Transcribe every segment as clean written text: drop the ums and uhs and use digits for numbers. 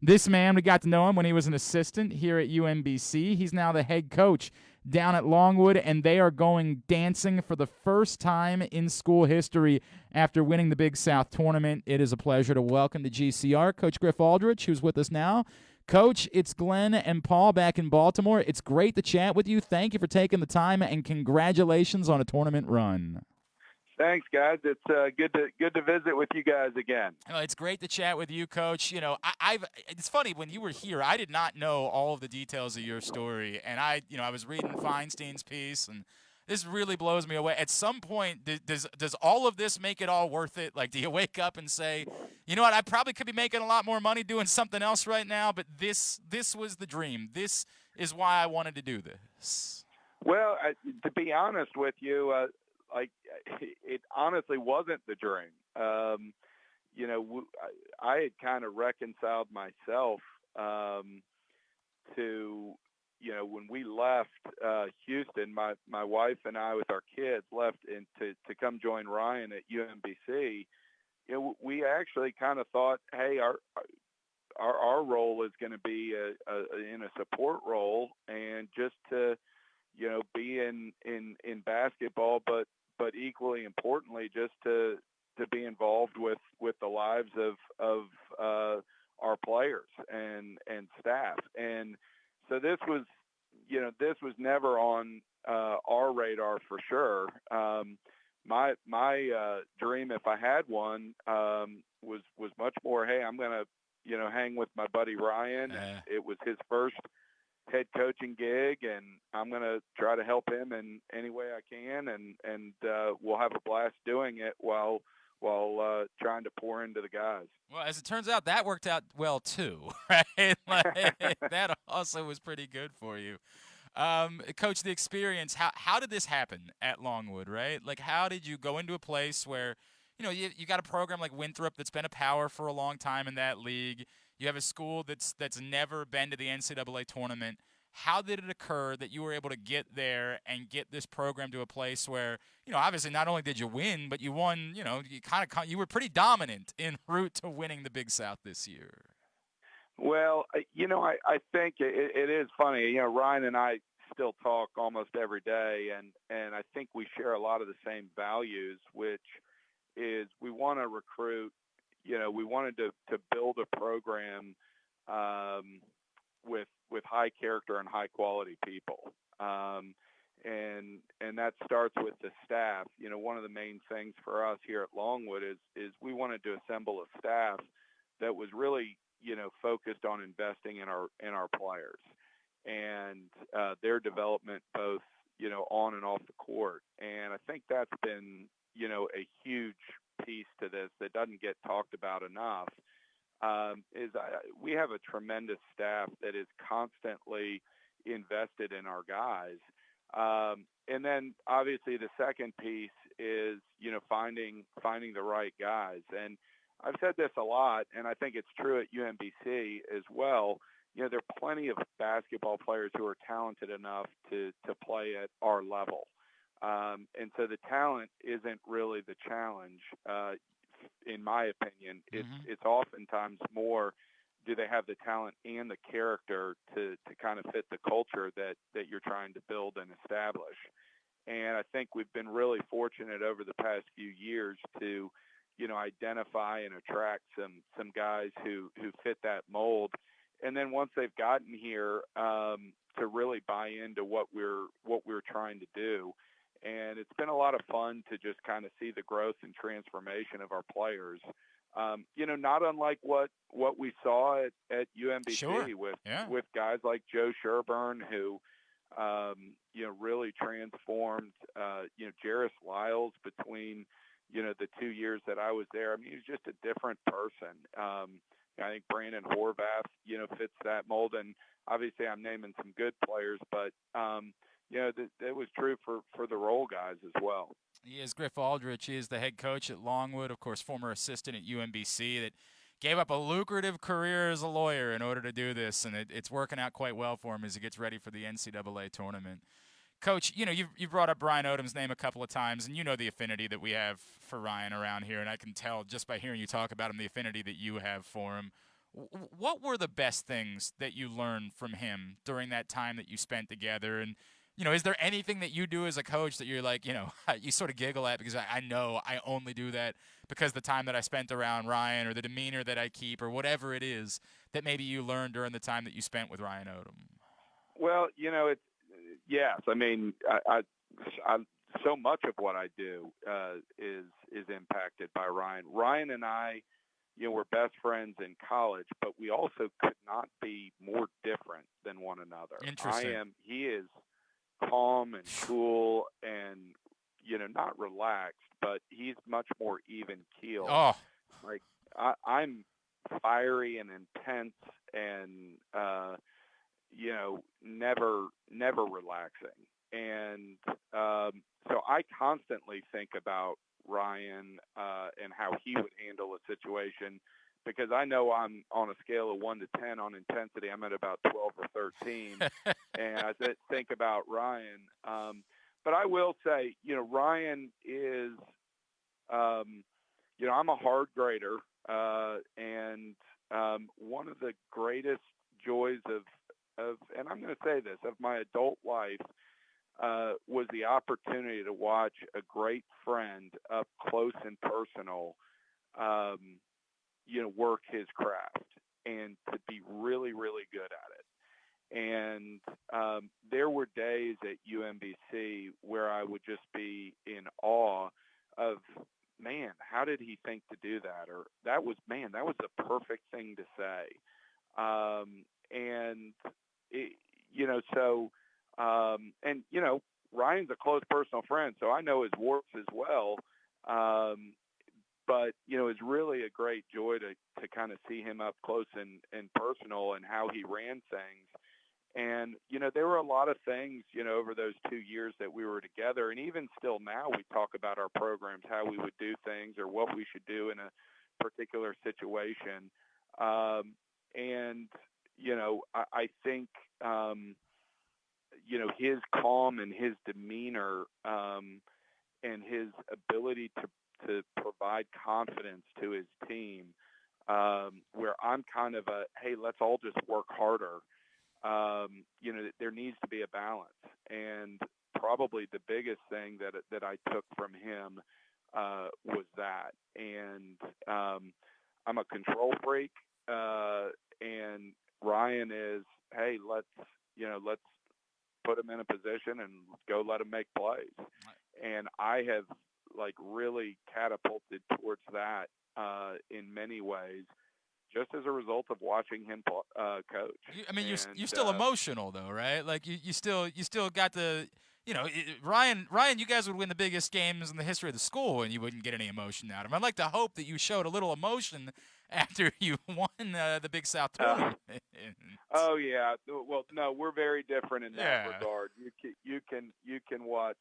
This man, we got to know him when he was an assistant here at UMBC. He's now the head coach down at Longwood, and they are going dancing for the first time in school history after winning the Big South tournament. It is a pleasure to welcome to GCR Coach Griff Aldrich, who's with us now. Coach, it's Glenn and Paul back in Baltimore. It's great to chat with you. Thank you for taking the time, and congratulations on a tournament run. Thanks, guys. It's good to visit with you guys again. It's great to chat with you, Coach. It's funny, when you were here, I did not know all of the details of your story, and I was reading Feinstein's piece, and this really blows me away. At some point, does all of this make it all worth it? Like, do you wake up and say, you know what, I probably could be making a lot more money doing something else right now, but this was the dream. This is why I wanted to do this. Well, to be honest with you, it honestly wasn't the dream. I had kind of reconciled myself to, when we left Houston, my wife and I with our kids left to come join Ryan at UMBC. We actually kind of thought, hey, our role is going to be in a support role, and just to be in basketball, but equally importantly, just to be involved with the lives of our players and staff. And so this was never on our radar for sure. My dream, if I had one, was much more, hey, I'm going to hang with my buddy Ryan. And it was his first head coaching gig, and I'm going to try to help him in any way I can, and we'll have a blast doing it while trying to pour into the guys. Well, as it turns out, that worked out well too, right? That also was pretty good for you. Coach, the experience, how did this happen at Longwood, right? Like, how did you go into a place where, you got a program like Winthrop that's been a power for a long time in that league. You have a school that's never been to the NCAA tournament. How did it occur that you were able to get there and get this program to a place where, obviously not only did you win, but you won, you were pretty dominant en route to winning the Big South this year? Well, I think it is funny. Ryan and I still talk almost every day, and I think we share a lot of the same values, which is we want to recruit. We wanted to build a program with high character and high quality people, and that starts with the staff. One of the main things for us here at Longwood is we wanted to assemble a staff that was really focused on investing in our players and their development, both on and off the court. And I think that's been a huge piece to this that doesn't get talked about enough. We have a tremendous staff that is constantly invested in our guys. And then obviously the second piece is, finding the right guys. And I've said this a lot, and I think it's true at UMBC as well. There are plenty of basketball players who are talented enough to play at our level. And so the talent isn't really the challenge, in my opinion. It's oftentimes more, do they have the talent and the character to kind of fit the culture that you're trying to build and establish. And I think we've been really fortunate over the past few years to, identify and attract some guys who fit that mold. And then once they've gotten here, to really buy into what we're trying to do. And it's been a lot of fun to just kind of see the growth and transformation of our players. Not unlike what we saw at UMBC. Sure. with guys like Joe Sherburne, who, really transformed, Jairus Lyles between, the 2 years that I was there. I mean, he was just a different person. I think Brandon Horvath, fits that mold. And obviously I'm naming some good players, but, that was true for the role guys as well. He is Griff Aldrich. He is the head coach at Longwood, of course, former assistant at UMBC that gave up a lucrative career as a lawyer in order to do this, and it's working out quite well for him as he gets ready for the NCAA tournament. Coach, you've brought up Ryan Odom's name a couple of times, and you know the affinity that we have for Ryan around here, and I can tell just by hearing you talk about him the affinity that you have for him. What were the best things that you learned from him during that time that you spent together? And, is there anything that you do as a coach that you're like, you sort of giggle at because I know I only do that because the time that I spent around Ryan or the demeanor that I keep or whatever it is that maybe you learned during the time that you spent with Ryan Odom? Well, it's yes. I mean, I so much of what I do is impacted by Ryan. Ryan and I, we're best friends in college, but we also could not be more different than one another. Interesting. He is calm and cool and, not relaxed, but he's much more even keeled. Oh, Like I'm fiery and intense and, never relaxing. And so I constantly think about Ryan and how he would handle a situation because I know I'm on a scale of 1 to 10 on intensity. I'm at about 12 or 13. And I think about Ryan. But I will say, Ryan is, I'm a hard grader. And one of the greatest joys and I'm going to say this, of my adult life, was the opportunity to watch a great friend up close and personal, work his craft and to be really, really good at it. And there were days at UMBC where I would just be in awe of, man, how did he think to do that? Or that was the perfect thing to say. And Ryan's a close personal friend, so I know his warts as well. But it's really a great joy to kind of see him up close and personal and how he ran things. And, there were a lot of things, over those 2 years that we were together. And even still now we talk about our programs, how we would do things or what we should do in a particular situation. I think, his calm and his demeanor and his ability to provide confidence to his team, where I'm kind of hey, let's all just work harder. There needs to be a balance. And probably the biggest thing that I took from him was that. And I'm a control freak, and Ryan is, hey, let's put him in a position and go let him make plays. And I have really catapulted towards that in many ways, just as a result of watching him coach. You're still emotional though, right? Like you still got the. Ryan, you guys would win the biggest games in the history of the school, and you wouldn't get any emotion out of him. I'd like to hope that you showed a little emotion after you won the Big South tournament. Oh yeah, well, no, we're very different in that regard. You can watch,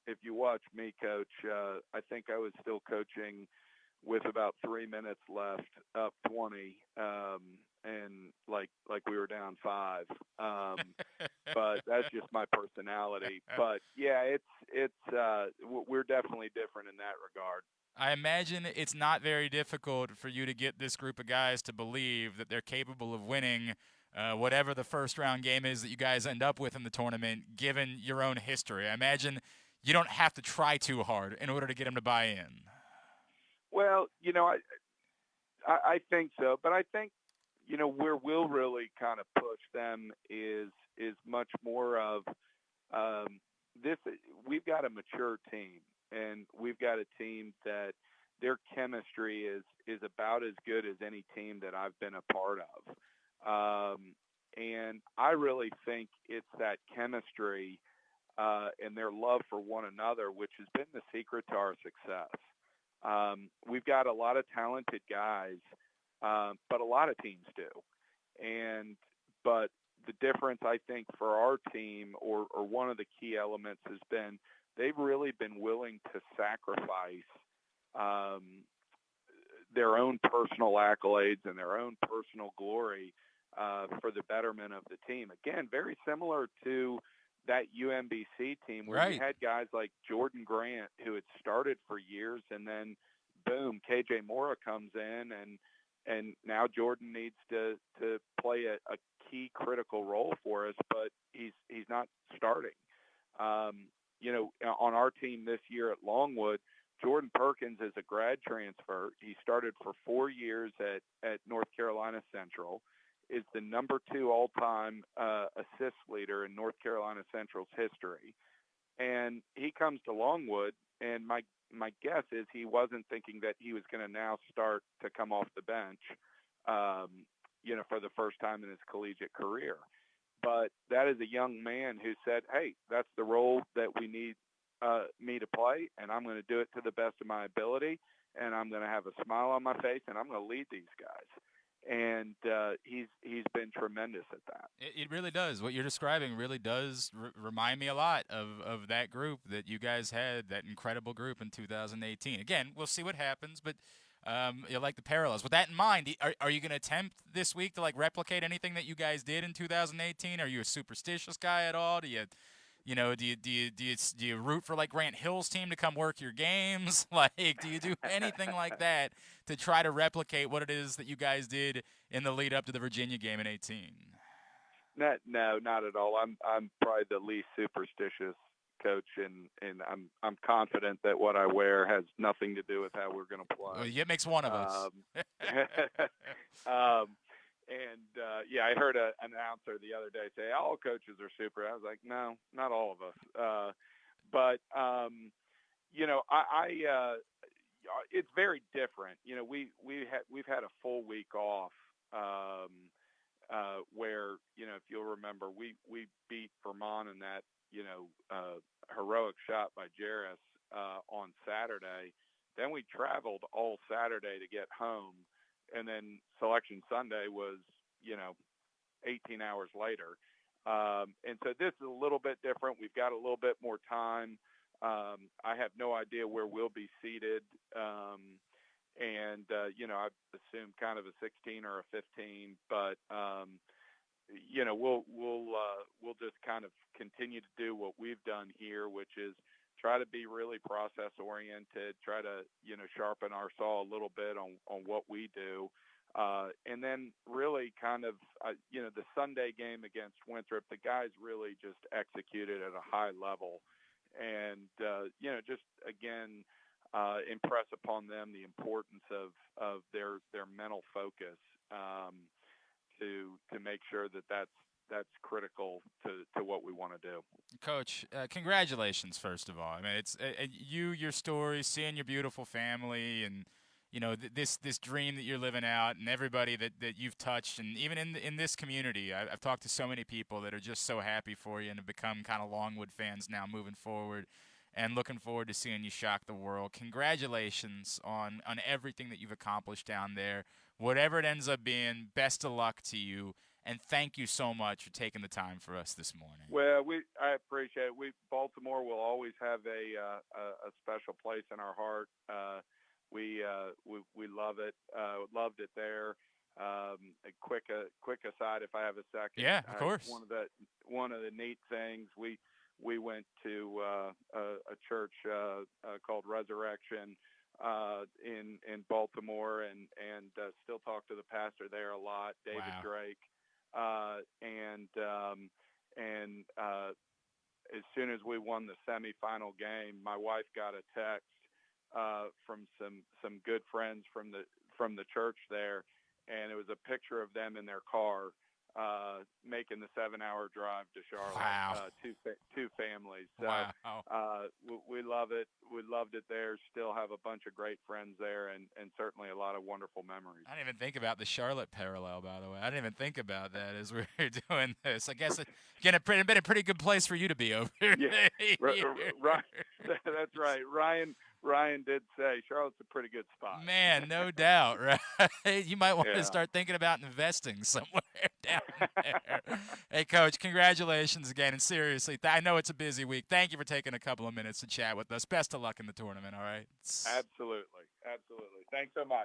if you watch me coach. I think I was still coaching with about 3 minutes left, up 20, and like we were down 5. But that's just my personality. But yeah, we're definitely different in that regard. I imagine it's not very difficult for you to get this group of guys to believe that they're capable of winning whatever the first round game is that you guys end up with in the tournament, given your own history. I imagine you don't have to try too hard in order to get them to buy in. Well, I think so, but I think where we'll really kind of push them is much more of this. We've got a mature team, and we've got a team that their chemistry is about as good as any team that I've been a part of. And I really think it's that chemistry and their love for one another, which has been the secret to our success. We've got a lot of talented guys, but a lot of teams do. But the difference, I think, for our team, or one of the key elements, has been they've really been willing to sacrifice their own personal accolades and their own personal glory for the betterment of the team. Again, very similar to that UMBC team where you had guys like Jordan Grant, who had started for years, and then boom, KJ Mora comes in, and and now Jordan needs to play a key critical role for us, but he's not starting. On our team this year at Longwood, Jordan Perkins is a grad transfer. He started for 4 years at North Carolina Central, is the number 2 all-time assist leader in North Carolina Central's history. And he comes to Longwood, and my guess is he wasn't thinking that he was going to now start to come off the bench, for the first time in his collegiate career. But that is a young man who said, hey, that's the role that we need me to play, and I'm going to do it to the best of my ability, and I'm going to have a smile on my face, and I'm going to lead these guys. And he's been tremendous at that. It really does. What you're describing really does remind me a lot of that group that you guys had, that incredible group in 2018. Again, we'll see what happens, but you like the parallels. With that in mind, are you going to attempt this week to replicate anything that you guys did in 2018? Are you a superstitious guy at all? Do you root for Grant Hill's team to come work your games? Do you do anything like that to try to replicate what it is that you guys did in the lead up to the Virginia game in 18? No, not at all. I'm probably the least superstitious coach, and I'm confident that what I wear has nothing to do with how we're going to play. Well, it makes one of us. I heard an announcer the other day say all coaches are super. I was like, no, not all of us. It's very different. We've had a full week off, where if you'll remember, we beat Vermont in that heroic shot by Jarris on Saturday. Then we traveled all Saturday to get home, and then Selection Sunday was 18 hours later. And so this is a little bit different. We've got a little bit more time. I have no idea where we'll be seated. I assume kind of a 16 or a 15, but we'll just kind of continue to do what we've done here, which is try to be really process oriented, try to, sharpen our saw a little bit on what we do. And then really kind of, the Sunday game against Winthrop, the guys really just executed at a high level, and, just again, impress upon them the importance of their mental focus, to make sure that's critical to what we want to do. Coach, congratulations, first of all. I mean, it's your story, seeing your beautiful family, and this dream that you're living out, and everybody that you've touched, and even in this community, I've talked to so many people that are just so happy for you and have become kind of Longwood fans now moving forward, and looking forward to seeing you shock the world. Congratulations on everything that you've accomplished down there. Whatever it ends up being, best of luck to you, and thank you so much for taking the time for us this morning. Well, I appreciate it. Baltimore will always have a special place in our heart. We love it. Loved it there. A quick aside, if I have a second. Yeah, of course. One of the neat things, we went to a church called Resurrection in Baltimore, and still talk to the pastor there a lot, David Wow. Drake. As soon as we won the semifinal game, my wife got a text from some good friends from the church there, and it was a picture of them in their car making the 7-hour drive to Charlotte. Wow. Two families. So, Wow. we love it. We loved it there. Still have a bunch of great friends there, and certainly a lot of wonderful memories. I didn't even think about the Charlotte parallel, by the way. I didn't even think about that as we were doing this. I guess been a pretty good place for you to be over there. Yeah, right. That's right. Ryan did say Charlotte's a pretty good spot. Man, no doubt, right? You might want to start thinking about investing somewhere down there. Hey, Coach, congratulations again. And seriously, I know it's a busy week. Thank you for taking a couple of minutes to chat with us. Best of luck in the tournament, all right? Absolutely. Thanks so much.